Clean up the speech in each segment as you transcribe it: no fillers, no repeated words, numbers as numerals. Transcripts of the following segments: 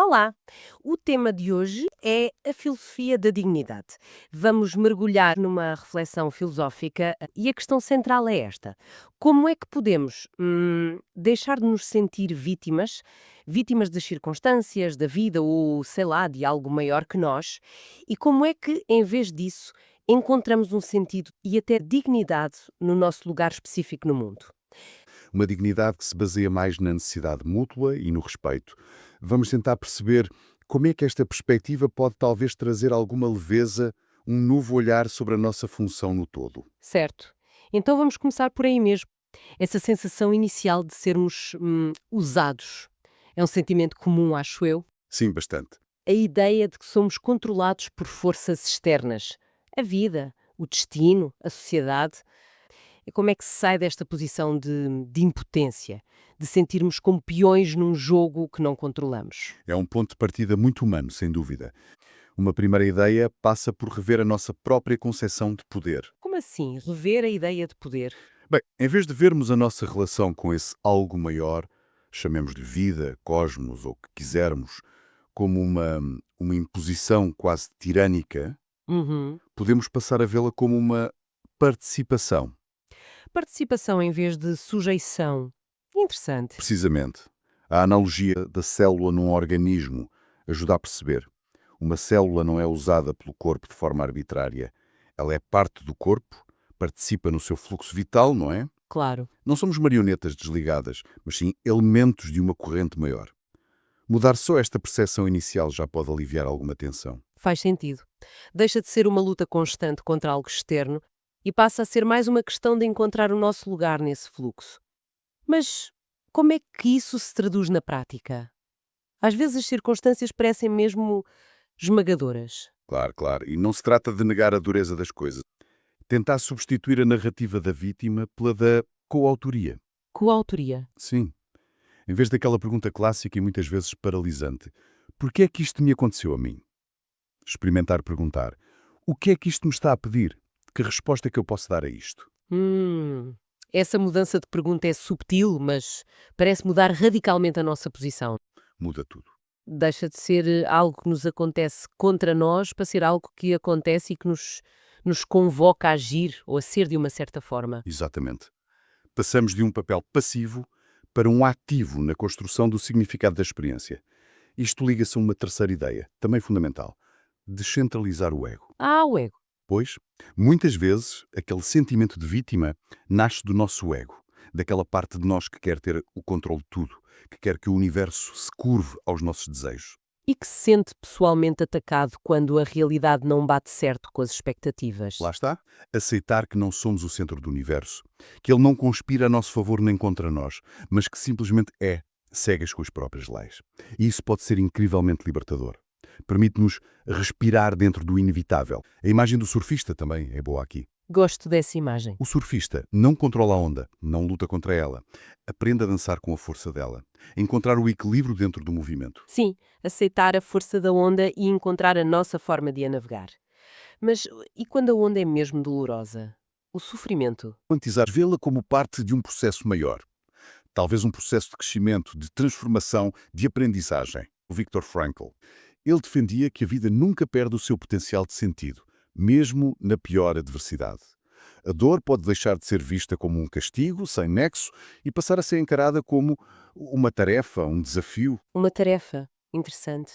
Olá! O tema de hoje é a filosofia da dignidade. Vamos mergulhar numa reflexão filosófica e a questão central é esta: como é que podemos deixar de nos sentir vítimas, vítimas das circunstâncias, da vida ou, sei lá, de algo maior que nós, e como é que, em vez disso, encontramos um sentido e até dignidade no nosso lugar específico no mundo? Uma dignidade que se baseia mais na necessidade mútua e no respeito. Vamos tentar perceber como é que esta perspectiva pode talvez trazer alguma leveza, um novo olhar sobre a nossa função no todo. Certo. Então vamos começar por aí mesmo. Essa sensação inicial de sermos usados é um sentimento comum, acho eu. Sim, bastante. A ideia de que somos controlados por forças externas. A vida, o destino, a sociedade. E como é que se sai desta posição de impotência? De sentirmos como peões num jogo que não controlamos? É um ponto de partida muito humano, sem dúvida. Uma primeira ideia passa por rever a nossa própria concepção de poder. Como assim? Rever a ideia de poder? Bem, em vez de vermos a nossa relação com esse algo maior, chamemos-lhe vida, cosmos ou o que quisermos, como uma imposição quase tirânica, Uhum. podemos passar a vê-la como uma participação. Participação em vez de sujeição. Interessante. Precisamente. A analogia da célula num organismo ajuda a perceber. Uma célula não é usada pelo corpo de forma arbitrária. Ela é parte do corpo, participa no seu fluxo vital, não é? Claro. Não somos marionetas desligadas, mas sim elementos de uma corrente maior. Mudar só esta percepção inicial já pode aliviar alguma tensão. Faz sentido. Deixa de ser uma luta constante contra algo externo e passa a ser mais uma questão de encontrar o nosso lugar nesse fluxo. Mas como é que isso se traduz na prática? Às vezes as circunstâncias parecem mesmo esmagadoras. Claro, claro. E não se trata de negar a dureza das coisas. Tentar substituir a narrativa da vítima pela da coautoria. Coautoria. Sim. Em vez daquela pergunta clássica e muitas vezes paralisante: por que é que isto me aconteceu a mim? Experimentar perguntar: o que é que isto me está a pedir? Que resposta é que eu posso dar a isto? Hum. Essa mudança de pergunta é subtil, mas parece mudar radicalmente a nossa posição. Muda tudo. Deixa de ser algo que nos acontece contra nós para ser algo que acontece e que nos convoca a agir ou a ser de uma certa forma. Exatamente. Passamos de um papel passivo para um ativo na construção do significado da experiência. Isto liga-se a uma terceira ideia, também fundamental: descentralizar o ego. Ah, o ego. Pois, muitas vezes, aquele sentimento de vítima nasce do nosso ego, daquela parte de nós que quer ter o controle de tudo, que quer que o universo se curve aos nossos desejos. E que se sente pessoalmente atacado quando a realidade não bate certo com as expectativas. Lá está, aceitar que não somos o centro do universo, que ele não conspira a nosso favor nem contra nós, mas que simplesmente é, segue as suas próprias leis. E isso pode ser incrivelmente libertador. Permite-nos respirar dentro do inevitável. A imagem do surfista também é boa aqui. Gosto dessa imagem. O surfista não controla a onda, não luta contra ela. Aprende a dançar com a força dela. A encontrar o equilíbrio dentro do movimento. Sim, aceitar a força da onda e encontrar a nossa forma de a navegar. Mas e quando a onda é mesmo dolorosa? O sofrimento? Romantizar, vê-la como parte de um processo maior. Talvez um processo de crescimento, de transformação, de aprendizagem. O Viktor Frankl. Ele defendia que a vida nunca perde o seu potencial de sentido, mesmo na pior adversidade. A dor pode deixar de ser vista como um castigo, sem nexo, e passar a ser encarada como uma tarefa, um desafio. Uma tarefa. Interessante.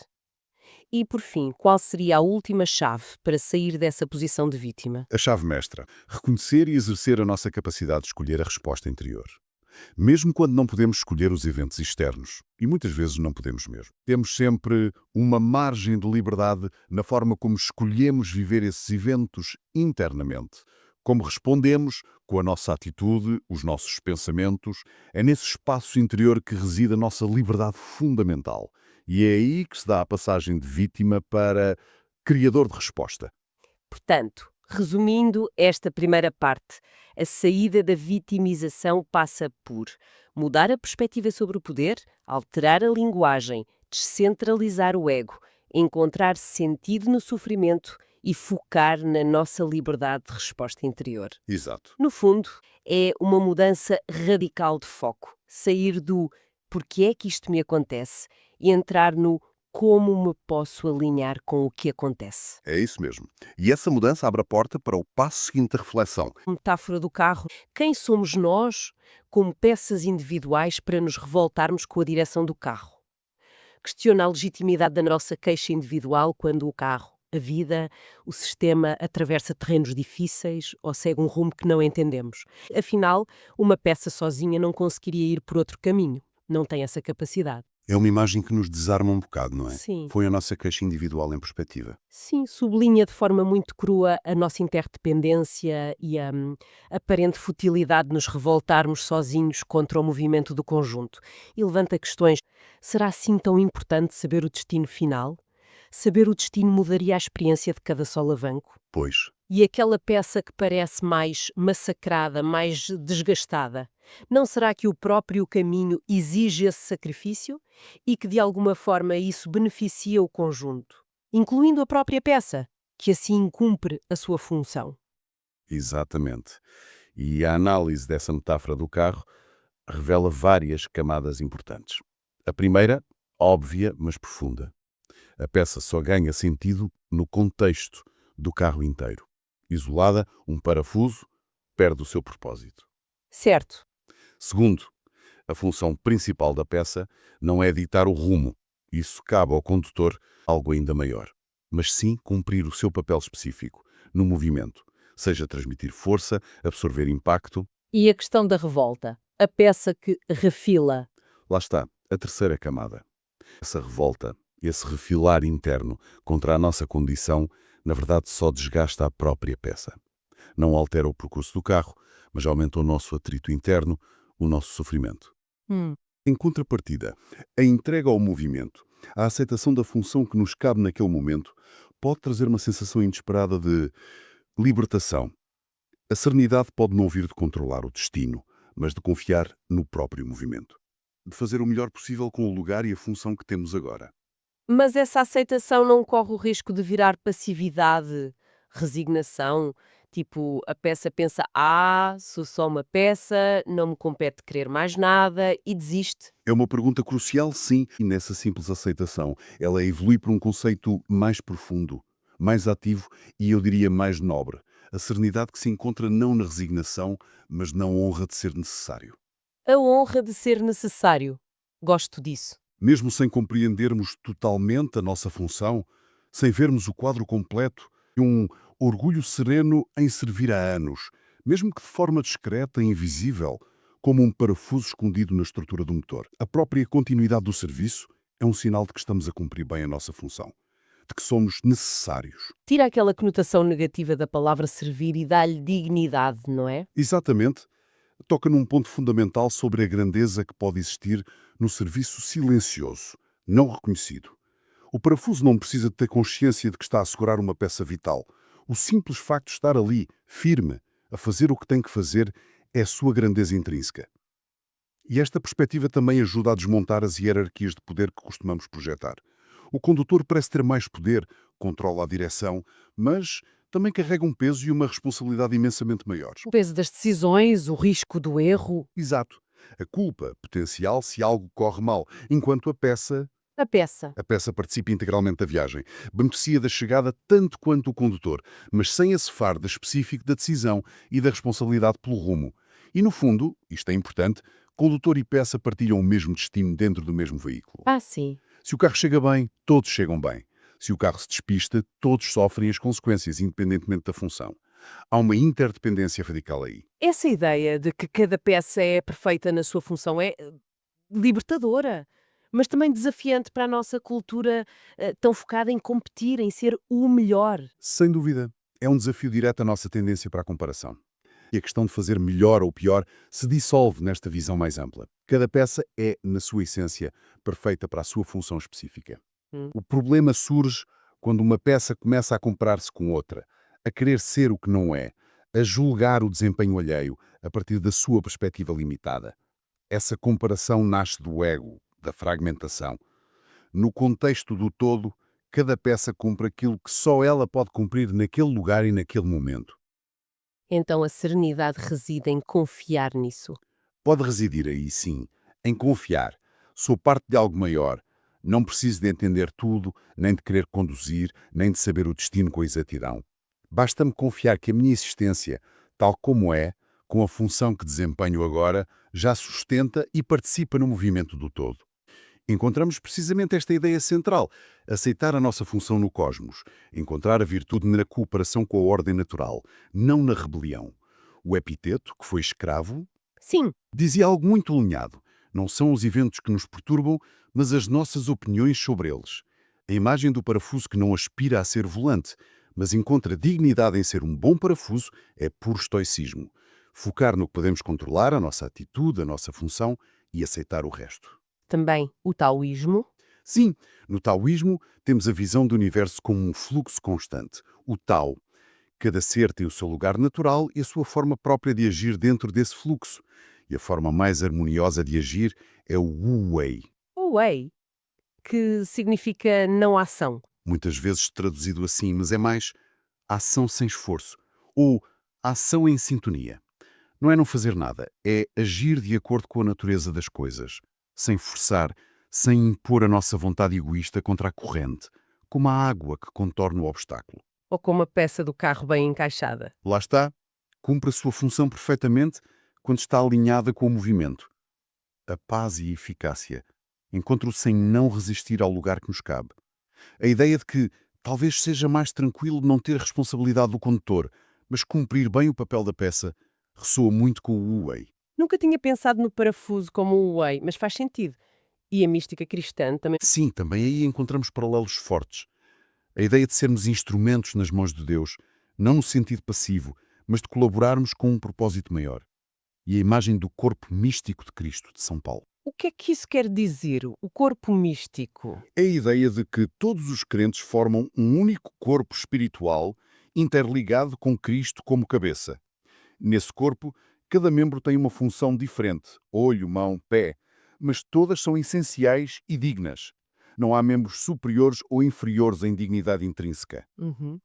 E, por fim, qual seria a última chave para sair dessa posição de vítima? A chave mestra: reconhecer e exercer a nossa capacidade de escolher a resposta interior. Mesmo quando não podemos escolher os eventos externos. E muitas vezes não podemos mesmo. Temos sempre uma margem de liberdade na forma como escolhemos viver esses eventos internamente. Como respondemos com a nossa atitude, os nossos pensamentos. É nesse espaço interior que reside a nossa liberdade fundamental. E é aí que se dá a passagem de vítima para criador de resposta. Portanto, resumindo esta primeira parte, a saída da vitimização passa por mudar a perspectiva sobre o poder, alterar a linguagem, descentralizar o ego, encontrar sentido no sofrimento e focar na nossa liberdade de resposta interior. Exato. No fundo, é uma mudança radical de foco. Sair do porque é que isto me acontece e entrar no como me posso alinhar com o que acontece. É isso mesmo. E essa mudança abre a porta para o passo seguinte da reflexão. Metáfora do carro. Quem somos nós como peças individuais para nos revoltarmos com a direção do carro? Questiona a legitimidade da nossa queixa individual quando o carro, a vida, o sistema atravessa terrenos difíceis ou segue um rumo que não entendemos. Afinal, uma peça sozinha não conseguiria ir por outro caminho. Não tem essa capacidade. É uma imagem que nos desarma um bocado, não é? Sim. Põe a nossa queixa individual em perspectiva. Sim, sublinha de forma muito crua a nossa interdependência e a aparente futilidade de nos revoltarmos sozinhos contra o movimento do conjunto. E levanta questões. Será assim tão importante saber o destino final? Saber o destino mudaria a experiência de cada solavanco? Pois, E aquela peça que parece mais massacrada, mais desgastada, não será que o próprio caminho exige esse sacrifício e que de alguma forma isso beneficia o conjunto, incluindo a própria peça, que assim cumpre a sua função? exatamente. E a análise dessa metáfora do carro revela várias camadas importantes. A primeira, óbvia, mas profunda. A peça só ganha sentido no contexto do carro inteiro. Isolada, um parafuso perde o seu propósito. Certo. Segundo, a função principal da peça não é ditar o rumo. Isso cabe ao condutor, algo ainda maior. Mas sim cumprir o seu papel específico, no movimento. Seja transmitir força, absorver impacto. E a questão da revolta? A peça que refila. Lá está, a terceira camada. Essa revolta, esse refilar interno contra a nossa condição, na verdade só desgasta a própria peça. Não altera o percurso do carro, mas aumenta o nosso atrito interno, o nosso sofrimento. Hum. Em contrapartida, a entrega ao movimento, a aceitação da função que nos cabe naquele momento, pode trazer uma sensação inesperada de libertação. A serenidade pode não vir de controlar o destino, mas de confiar no próprio movimento. De fazer o melhor possível com o lugar e a função que temos agora. Mas essa aceitação não corre o risco de virar passividade, resignação? Tipo, a peça pensa, sou só uma peça, não me compete querer mais nada e desiste. É uma pergunta crucial, sim, e nessa simples aceitação, ela evolui para um conceito mais profundo, mais ativo e, eu diria, mais nobre. A serenidade que se encontra não na resignação, mas na honra de ser necessário. A honra de ser necessário. Gosto disso. Mesmo sem compreendermos totalmente a nossa função, sem vermos o quadro completo, e um orgulho sereno em servir há anos, mesmo que de forma discreta e invisível, como um parafuso escondido na estrutura do motor. A própria continuidade do serviço é um sinal de que estamos a cumprir bem a nossa função, de que somos necessários. Tira aquela conotação negativa da palavra servir e dá-lhe dignidade, não é? Exatamente, toca num ponto fundamental sobre a grandeza que pode existir no serviço silencioso, não reconhecido. O parafuso não precisa de ter consciência de que está a segurar uma peça vital. O simples facto de estar ali, firme, a fazer o que tem que fazer, é a sua grandeza intrínseca. E esta perspectiva também ajuda a desmontar as hierarquias de poder que costumamos projetar. O condutor parece ter mais poder, controla a direção, mas também carrega um peso e uma responsabilidade imensamente maiores. O peso das decisões, o risco do erro. Exato. A culpa potencial se algo corre mal, enquanto A peça. a peça participa integralmente da viagem. Beneficia da chegada tanto quanto o condutor, mas sem esse fardo específico da decisão e da responsabilidade pelo rumo. E no fundo, isto é importante, condutor e peça partilham o mesmo destino dentro do mesmo veículo. Sim. Se o carro chega bem, todos chegam bem. Se o carro se despista, todos sofrem as consequências, independentemente da função. Há uma interdependência radical aí. Essa ideia de que cada peça é perfeita na sua função é libertadora, mas também desafiante para a nossa cultura tão focada em competir, em ser o melhor. Sem dúvida. É um desafio direto à nossa tendência para a comparação. E a questão de fazer melhor ou pior se dissolve nesta visão mais ampla. Cada peça é, na sua essência, perfeita para a sua função específica. Hum. O problema surge quando uma peça começa a comparar-se com outra, a querer ser o que não é, a julgar o desempenho alheio a partir da sua perspectiva limitada. Essa comparação nasce do ego, da fragmentação. No contexto do todo, cada peça cumpre aquilo que só ela pode cumprir naquele lugar e naquele momento. Então a serenidade reside em confiar nisso. Pode residir aí, sim, em confiar. Sou parte de algo maior. Não preciso de entender tudo, nem de querer conduzir, nem de saber o destino com exatidão. Basta-me confiar que a minha existência, tal como é, com a função que desempenho agora, já sustenta e participa no movimento do todo. Encontramos precisamente esta ideia central, aceitar a nossa função no cosmos, encontrar a virtude na cooperação com a ordem natural, não na rebelião. O Epiteto, que foi escravo, Sim, dizia algo muito alinhado. Não são os eventos que nos perturbam, mas as nossas opiniões sobre eles. A imagem do parafuso que não aspira a ser volante, mas encontra dignidade em ser um bom parafuso, é puro estoicismo. Focar no que podemos controlar, a nossa atitude, a nossa função e aceitar o resto. também o taoísmo. Sim, no taoísmo temos a visão do universo como um fluxo constante, o Tao. Cada ser tem o seu lugar natural e a sua forma própria de agir dentro desse fluxo. E a forma mais harmoniosa de agir é o Wu Wei, O Wei, que significa não ação. muitas vezes traduzido assim, mas é mais ação sem esforço, ou ação em sintonia. Não é não fazer nada, é agir de acordo com a natureza das coisas, sem forçar, sem impor a nossa vontade egoísta contra a corrente, como a água que contorna o obstáculo. Ou como a peça do carro bem encaixada. Lá está, cumpre a sua função perfeitamente quando está alinhada com o movimento. A paz e a eficácia encontram-se em não resistir ao lugar que nos cabe. A ideia de que talvez seja mais tranquilo não ter responsabilidade do condutor, mas cumprir bem o papel da peça, ressoa muito com o Wu Wei. Nunca tinha pensado no parafuso como o Wei, mas faz sentido. E a mística cristã também. Sim, também aí encontramos paralelos fortes. A ideia de sermos instrumentos nas mãos de Deus, não no sentido passivo, mas de colaborarmos com um propósito maior. E a imagem do corpo místico de Cristo, de São Paulo. O que é que isso quer dizer? O corpo místico? É a ideia de que todos os crentes formam um único corpo espiritual interligado com Cristo como cabeça. Nesse corpo, cada membro tem uma função diferente, olho, mão, pé, mas todas são essenciais e dignas. Não há membros superiores ou inferiores em dignidade intrínseca. Uhum.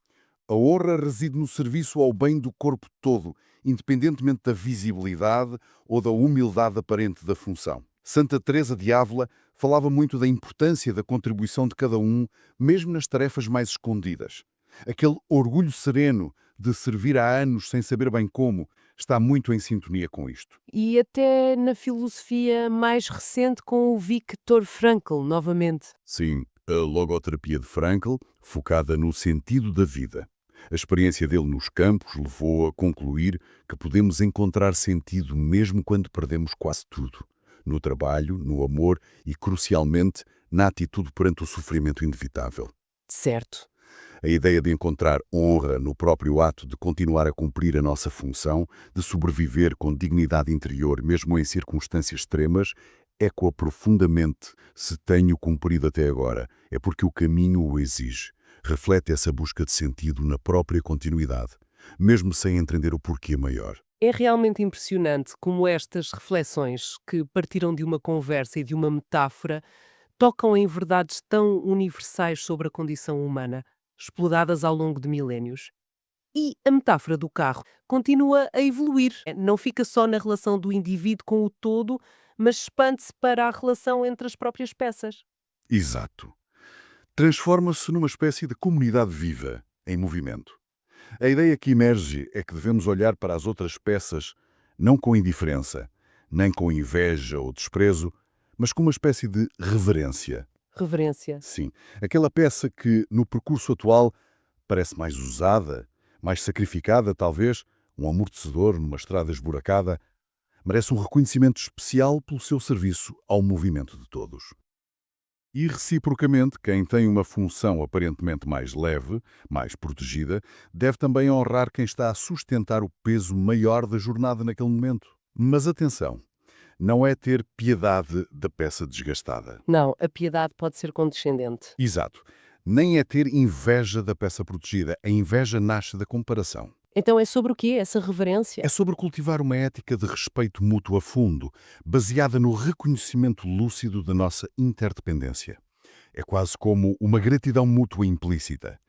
A honra reside no serviço ao bem do corpo todo, independentemente da visibilidade ou da humildade aparente da função. Santa Teresa de Ávila falava muito da importância da contribuição de cada um, mesmo nas tarefas mais escondidas. Aquele orgulho sereno de servir há anos sem saber bem como está muito em sintonia com isto. E até na filosofia mais recente com o Viktor Frankl, novamente. Sim, a logoterapia de Frankl, focada no sentido da vida. A experiência dele nos campos levou a concluir que podemos encontrar sentido mesmo quando perdemos quase tudo. No trabalho, no amor e, crucialmente, na atitude perante o sofrimento inevitável. Certo. A ideia de encontrar honra no próprio ato de continuar a cumprir a nossa função, de sobreviver com dignidade interior mesmo em circunstâncias extremas, ecoa profundamente. Se tenho cumprido até agora, é porque o caminho o exige. Reflete essa busca de sentido na própria continuidade, mesmo sem entender o porquê maior. É realmente impressionante como estas reflexões, que partiram de uma conversa e de uma metáfora, tocam em verdades tão universais sobre a condição humana, exploradas ao longo de milénios. E a metáfora do carro continua a evoluir. Não fica só na relação do indivíduo com o todo, mas expande-se para a relação entre as próprias peças. Exato. Transforma-se numa espécie de comunidade viva, em movimento. A ideia que emerge é que devemos olhar para as outras peças não com indiferença, nem com inveja ou desprezo, mas com uma espécie de reverência. Reverência. Sim, aquela peça que, no percurso atual, parece mais usada, mais sacrificada, talvez, um amortecedor numa estrada esburacada, merece um reconhecimento especial pelo seu serviço ao movimento de todos. E, reciprocamente, quem tem uma função aparentemente mais leve, mais protegida, deve também honrar quem está a sustentar o peso maior da jornada naquele momento. Mas atenção, não é ter piedade da peça desgastada. Não, a piedade pode ser condescendente. Exato. Nem é ter inveja da peça protegida. A inveja nasce da comparação. Então é sobre o quê, essa reverência? É sobre cultivar uma ética de respeito mútuo a fundo, baseada no reconhecimento lúcido da nossa interdependência. É quase como uma gratidão mútua implícita.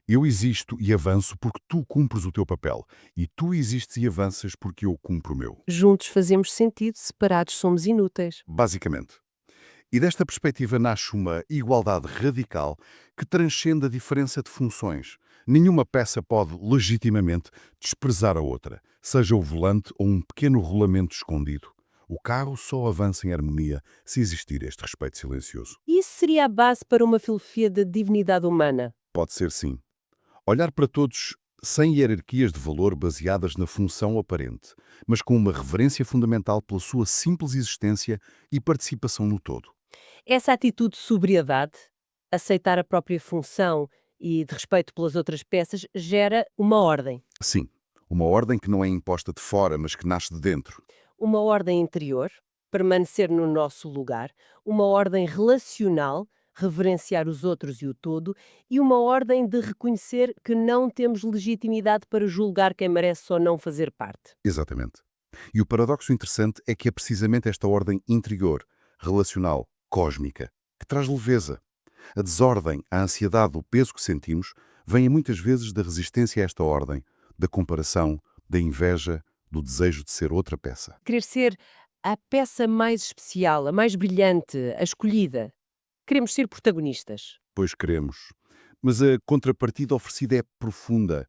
Eu existo e avanço porque tu cumpres o teu papel, e tu existes e avanças porque eu cumpro o meu. Juntos fazemos sentido, separados somos inúteis. Basicamente. E desta perspectiva nasce uma igualdade radical que transcende a diferença de funções. Nenhuma peça pode, legitimamente, desprezar a outra, seja o volante ou um pequeno rolamento escondido. O carro só avança em harmonia se existir este respeito silencioso. Isso seria a base para uma filosofia da dignidade humana. Pode ser sim. Olhar para todos sem hierarquias de valor baseadas na função aparente, mas com uma reverência fundamental pela sua simples existência e participação no todo. Essa atitude de sobriedade, aceitar a própria função e de respeito pelas outras peças, gera uma ordem. Sim, uma ordem que não é imposta de fora, mas que nasce de dentro. Uma ordem interior, permanecer no nosso lugar, uma ordem relacional, reverenciar os outros e o todo, e uma ordem de reconhecer que não temos legitimidade para julgar quem merece ou não fazer parte. Exatamente. E o paradoxo interessante é que é precisamente esta ordem interior, relacional, cósmica, que traz leveza. A desordem, a ansiedade, o peso que sentimos, vêm muitas vezes da resistência a esta ordem, da comparação, da inveja, do desejo de ser outra peça. Querer ser a peça mais especial, a mais brilhante, a escolhida. Queremos ser protagonistas. Pois queremos. Mas a contrapartida oferecida é profunda.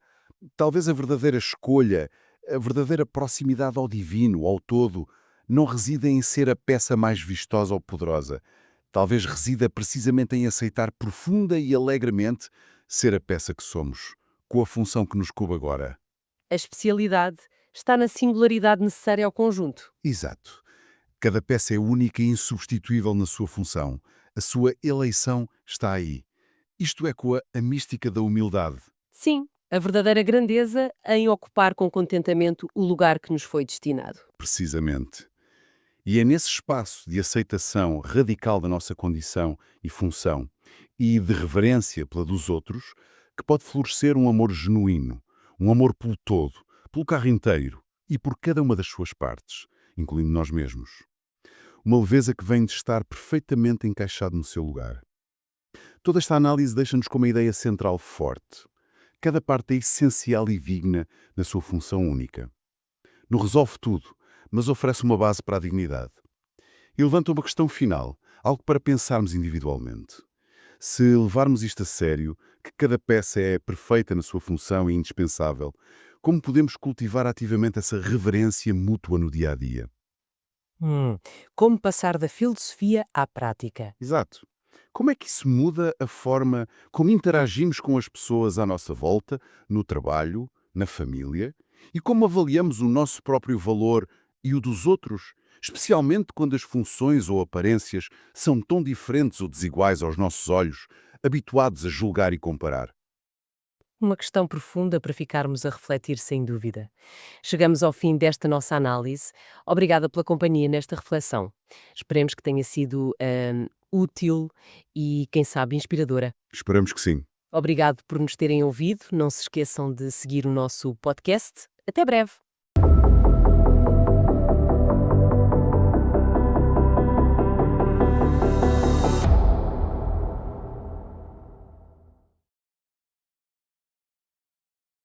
Talvez a verdadeira escolha, a verdadeira proximidade ao divino, ao todo, não resida em ser a peça mais vistosa ou poderosa. Talvez resida precisamente em aceitar profunda e alegremente ser a peça que somos, com a função que nos coube agora. A especialidade está na singularidade necessária ao conjunto. Exato. Cada peça é única e insubstituível na sua função. A sua eleição está aí. Isto ecoa a mística da humildade. Sim, a verdadeira grandeza em ocupar com contentamento o lugar que nos foi destinado. Precisamente. E é nesse espaço de aceitação radical da nossa condição e função e de reverência pela dos outros que pode florescer um amor genuíno, um amor pelo todo, pelo carro inteiro e por cada uma das suas partes, incluindo nós mesmos. Uma leveza que vem de estar perfeitamente encaixado no seu lugar. Toda esta análise deixa-nos com uma ideia central forte. Cada parte é essencial e digna na sua função única. Não resolve tudo, mas oferece uma base para a dignidade. E levanta uma questão final, algo para pensarmos individualmente. Se levarmos isto a sério, que cada peça é perfeita na sua função e indispensável, como podemos cultivar ativamente essa reverência mútua no dia a dia? Como passar da filosofia à prática? Exato. Como é que isso muda a forma como interagimos com as pessoas à nossa volta, no trabalho, na família, e como avaliamos o nosso próprio valor e o dos outros, especialmente quando as funções ou aparências são tão diferentes ou desiguais aos nossos olhos, habituados a julgar e comparar? Uma questão profunda para ficarmos a refletir, sem dúvida. Chegamos ao fim desta nossa análise. Obrigada pela companhia nesta reflexão. Esperemos que tenha sido útil e, quem sabe, inspiradora. Esperamos que sim. Obrigado por nos terem ouvido. Não se esqueçam de seguir o nosso podcast. Até breve!